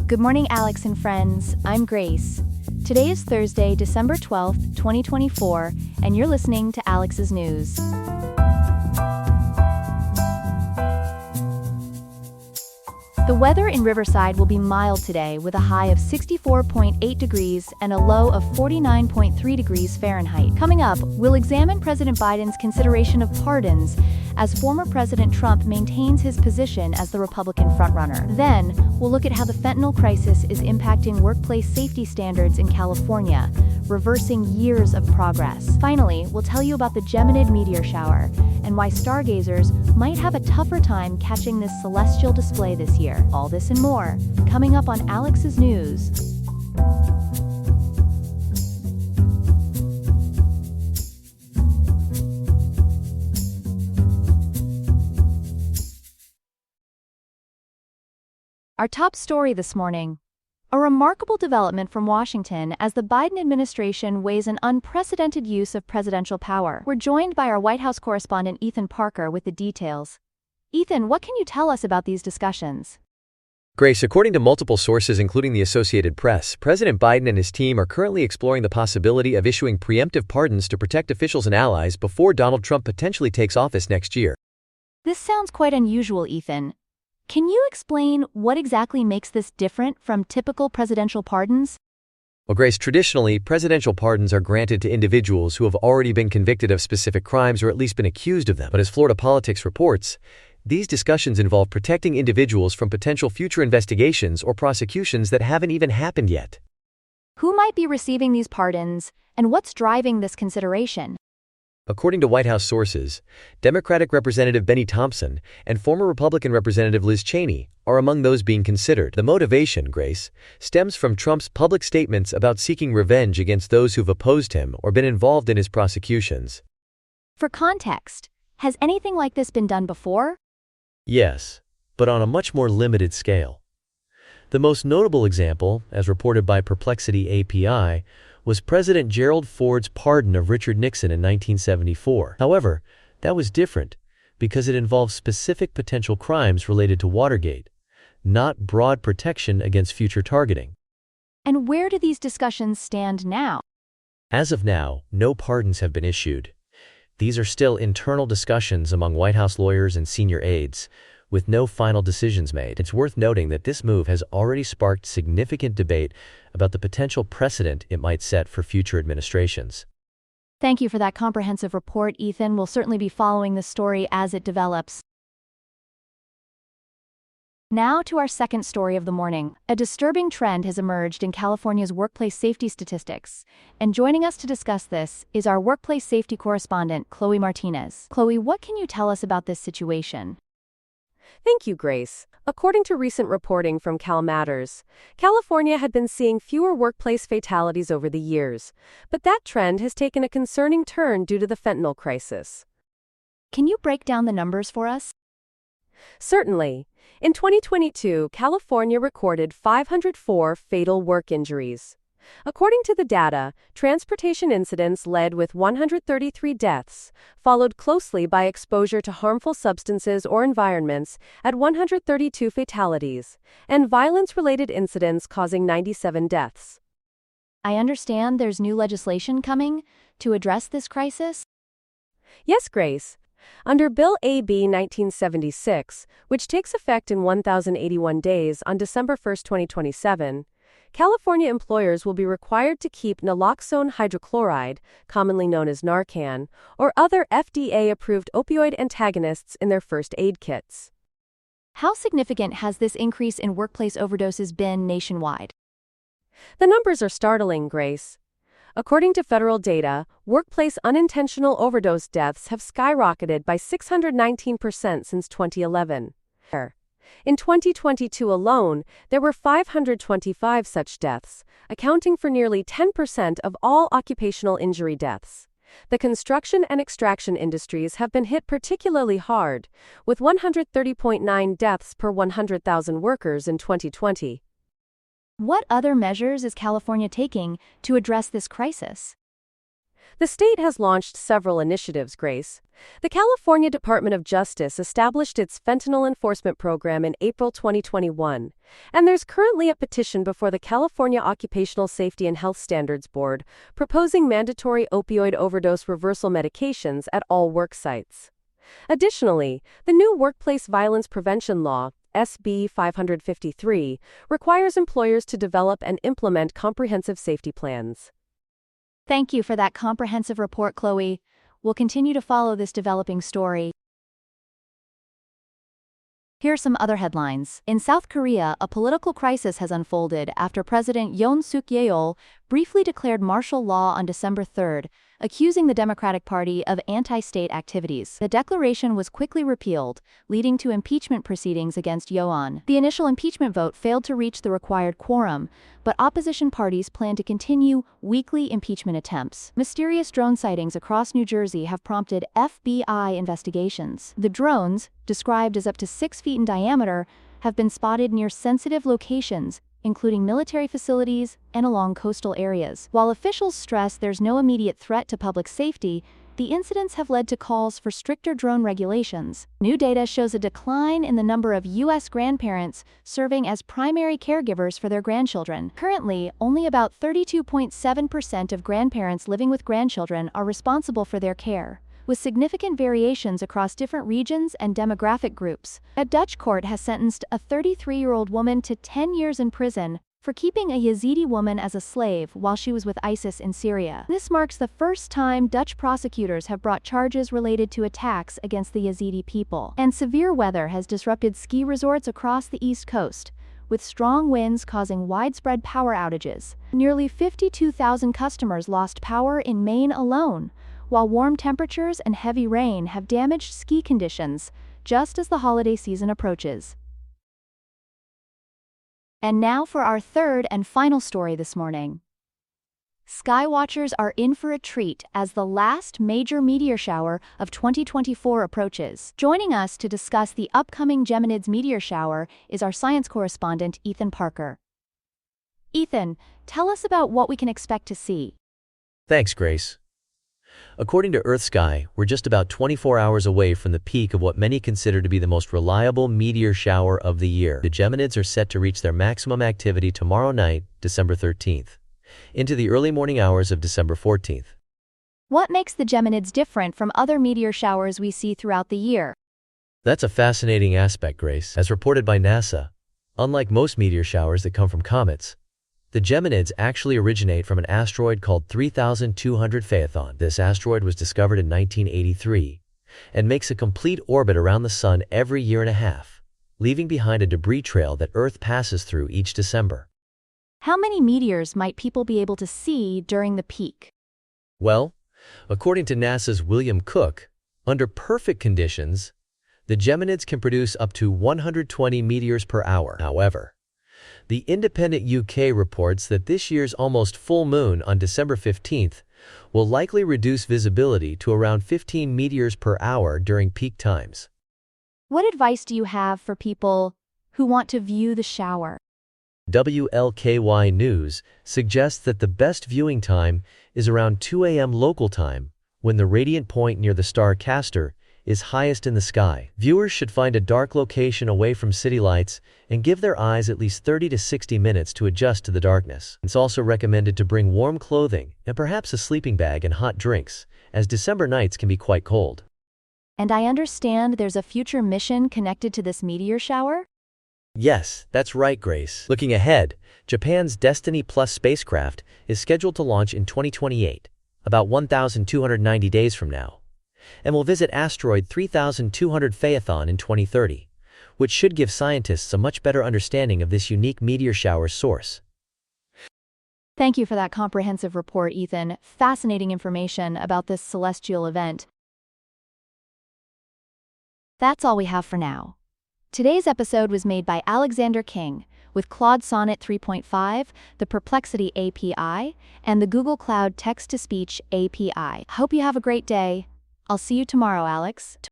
Good morning, Alex and friends. I'm Grace. Today is Thursday, December 12th, 2024, and you're listening to Alex's News. The weather in Riverside will be mild today with a high of 64.8 degrees and a low of 49.3 degrees Fahrenheit. Coming up, we'll examine President Biden's consideration of pardons as former President Trump maintains his position as the Republican frontrunner. Then, we'll look at how the fentanyl crisis is impacting workplace safety standards in California, reversing years of progress. Finally, we'll tell you about the Geminid meteor shower and why stargazers might have a tougher time catching this celestial display this year. All this and more, coming up on Alex's News. Our top story this morning. A remarkable development from Washington as the Biden administration weighs an unprecedented use of presidential power. We're joined by our White House correspondent Ethan Parker with the details. Ethan, what can you tell us about these discussions? Grace, according to multiple sources including the Associated Press, President Biden and his team are currently exploring the possibility of issuing preemptive pardons to protect officials and allies before Donald Trump potentially takes office next year. This sounds quite unusual, Ethan. Can you explain what exactly makes this different from typical presidential pardons? Well, Grace, traditionally, presidential pardons are granted to individuals who have already been convicted of specific crimes or at least been accused of them. But as Florida Politics reports, these discussions involve protecting individuals from potential future investigations or prosecutions that haven't even happened yet. Who might be receiving these pardons, and what's driving this consideration? According to White House sources, Democratic Representative Benny Thompson and former Republican Representative Liz Cheney are among those being considered. The motivation, Grace, stems from Trump's public statements about seeking revenge against those who've opposed him or been involved in his prosecutions. For context, has anything like this been done before? Yes, but on a much more limited scale. The most notable example, as reported by Perplexity API, was President Gerald Ford's pardon of Richard Nixon in 1974. However, that was different because it involved specific potential crimes related to Watergate, not broad protection against future targeting. And where do these discussions stand now? As of now, no pardons have been issued. These are still internal discussions among White House lawyers and senior aides, with no final decisions made. It's worth noting that this move has already sparked significant debate about the potential precedent it might set for future administrations. Thank you for that comprehensive report, Ethan. We'll certainly be following this story as it develops. Now to our second story of the morning. A disturbing trend has emerged in California's workplace safety statistics. And joining us to discuss this is our workplace safety correspondent, Chloe Martinez. Chloe, what can you tell us about this situation? Thank you, Grace. According to recent reporting from CalMatters, California had been seeing fewer workplace fatalities over the years, but that trend has taken a concerning turn due to the fentanyl crisis. Can you break down the numbers for us? Certainly. In 2022, California recorded 504 fatal work injuries. According to the data, transportation incidents led with 133 deaths, followed closely by exposure to harmful substances or environments at 132 fatalities, and violence-related incidents causing 97 deaths. I understand there's new legislation coming to address this crisis? Yes, Grace. Under Bill AB 1976, which takes effect in 1,081 days on December 1, 2027, California employers will be required to keep naloxone hydrochloride, commonly known as Narcan, or other FDA-approved opioid antagonists in their first aid kits. How significant has this increase in workplace overdoses been nationwide? The numbers are startling, Grace. According to federal data, workplace unintentional overdose deaths have skyrocketed by 619% since 2011. In 2022 alone, there were 525 such deaths, accounting for nearly 10% of all occupational injury deaths. The construction and extraction industries have been hit particularly hard, with 130.9 deaths per 100,000 workers in 2020. What other measures is California taking to address this crisis? The state has launched several initiatives, Grace. The California Department of Justice established its fentanyl enforcement program in April 2021, and there's currently a petition before the California Occupational Safety and Health Standards Board proposing mandatory opioid overdose reversal medications at all work sites. Additionally, the new Workplace Violence Prevention Law, SB 553, requires employers to develop and implement comprehensive safety plans. Thank you for that comprehensive report, Chloe. We'll continue to follow this developing story. Here are some other headlines. In South Korea, a political crisis has unfolded after President Yoon Suk Yeol briefly declared martial law on December 3rd, accusing the Democratic Party of anti-state activities. The declaration was quickly repealed, leading to impeachment proceedings against Yoon. The initial impeachment vote failed to reach the required quorum, but opposition parties plan to continue weekly impeachment attempts. Mysterious drone sightings across New Jersey have prompted FBI investigations. The drones, described as up to 6 feet in diameter, have been spotted near sensitive locations, including military facilities and along coastal areas. While officials stress there's no immediate threat to public safety, the incidents have led to calls for stricter drone regulations. New data shows a decline in the number of U.S. grandparents serving as primary caregivers for their grandchildren. Currently, only about 32.7% of grandparents living with grandchildren are responsible for their care, with significant variations across different regions and demographic groups. A Dutch court has sentenced a 33-year-old woman to 10 years in prison for keeping a Yazidi woman as a slave while she was with ISIS in Syria. This marks the first time Dutch prosecutors have brought charges related to attacks against the Yazidi people. And severe weather has disrupted ski resorts across the East Coast, with strong winds causing widespread power outages. Nearly 52,000 customers lost power in Maine alone, while warm temperatures and heavy rain have damaged ski conditions just as the holiday season approaches. And now for our third and final story this morning. Skywatchers are in for a treat as the last major meteor shower of 2024 approaches. Joining us to discuss the upcoming Geminid's meteor shower is our science correspondent, Ethan Parker. Ethan, tell us about what we can expect to see. Thanks, Grace. According to EarthSky, we're just about 24 hours away from the peak of what many consider to be the most reliable meteor shower of the year. The Geminids are set to reach their maximum activity tomorrow night, December 13th, into the early morning hours of December 14th. What makes the Geminids different from other meteor showers we see throughout the year? That's a fascinating aspect, Grace. As reported by NASA, unlike most meteor showers that come from comets, the Geminids actually originate from an asteroid called 3200 Phaethon. This asteroid was discovered in 1983 and makes a complete orbit around the Sun every year and a half, leaving behind a debris trail that Earth passes through each December. How many meteors might people be able to see during the peak? Well, according to NASA's William Cook, under perfect conditions, the Geminids can produce up to 120 meteors per hour. However, the Independent UK reports that this year's almost full moon on December 15th will likely reduce visibility to around 15 meteors per hour during peak times. What advice do you have for people who want to view the shower? WLKY News suggests that the best viewing time is around 2 a.m. local time, when the radiant point near the star Castor is highest in the sky. Viewers should find a dark location away from city lights and give their eyes at least 30 to 60 minutes to adjust to the darkness. It's also recommended to bring warm clothing and perhaps a sleeping bag and hot drinks, as December nights can be quite cold. And I understand there's a future mission connected to this meteor shower? Yes, that's right, Grace. Looking ahead, Japan's Destiny Plus spacecraft is scheduled to launch in 2028, about 1,290 days from now, and will visit asteroid 3200 Phaethon in 2030, which should give scientists a much better understanding of this unique meteor shower source. Thank you for that comprehensive report, Ethan. Fascinating information about this celestial event. That's all we have for now. Today's episode was made by Alexander King, with Claude Sonnet 3.5, the Perplexity API, and the Google Cloud Text-to-Speech API. Hope you have a great day. I'll see you tomorrow, Alex.